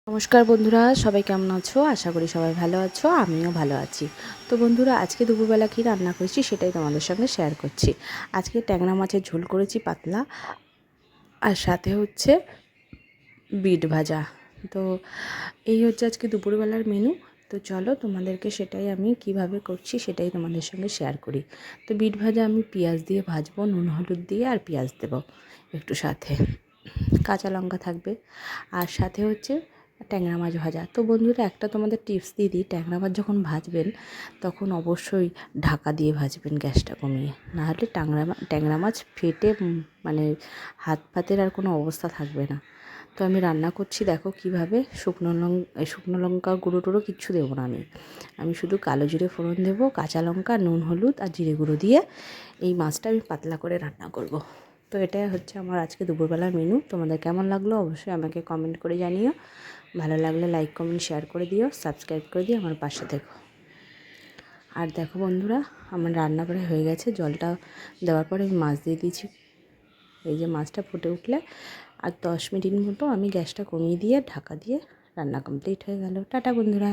নমস্কার বন্ধুরা, সবাই কেমন আছো? আশা করি সবাই ভালো আছো, আমিও ভালো আছি। তো বন্ধুরা, আজকে দুপুরবেলা কী রান্না করেছি সেটাই তোমাদের সঙ্গে শেয়ার করছি। আজকে ট্যাংরা মাছের ঝোল করেছি পাতলা, আর সাথে হচ্ছে বিট ভাজা। তো এই হচ্ছে আজকে দুপুরবেলার মেনু। তো চলো তোমাদেরকে সেটাই আমি কিভাবে করছি সেটাই তোমাদের সঙ্গে শেয়ার করি। তো বিট ভাজা আমি পেঁয়াজ দিয়ে ভাজবো, নুন হলুদ দিয়ে, আর পেঁয়াজ দেবো একটু, সাথে কাঁচা লঙ্কা থাকবে, আর সাথে হচ্ছে ট্যাংরা মাছ ভাজা। তো বন্ধুরা, একটা তোমাদের টিপস দিয়ে দিই, ট্যাংরা মাছ যখন ভাজবেন তখন অবশ্যই ঢাকা দিয়ে ভাজবেন, গ্যাসটা কমিয়ে, নাহলে ট্যাংরা মাছ ফেটে মানে হাত ফাতের আর কোনো অবস্থা থাকবে না। তো আমি রান্না করছি, দেখো কিভাবে। শুকনো লঙ্কা গুঁড়ো টুড়ো কিচ্ছু দেবো না আমি শুধু কালো জিরে ফোড়ন দেবো, কাঁচা লঙ্কা, নুন হলুদ আর জিরে গুঁড়ো দিয়ে এই মাছটা আমি পাতলা করে রান্না করব। তো এটাই হচ্ছে আমার আজকে দুপুরবেলার মেনু। তোমাদের কেমন লাগলো অবশ্যই আমাকে কমেন্ট করে জানিও। ভালো লাগলে লাইক কমেন্ট শেয়ার করে দিও, সাবস্ক্রাইব করে দিও, আমার পাশে থেকো। আর দেখো বন্ধুরা, আমার রান্না করে হয়ে গেছে। জলটা দেওয়ার পরে আমি মাছ দিয়ে দিয়েছি। এই যে মাছটা ফুটে উঠলে আর 10 মিনিট মতো আমি গ্যাসটা কমিয়ে দিয়ে ঢাকা দিয়ে রান্না কমপ্লিট হয়ে গেল। টাটা বন্ধুরা।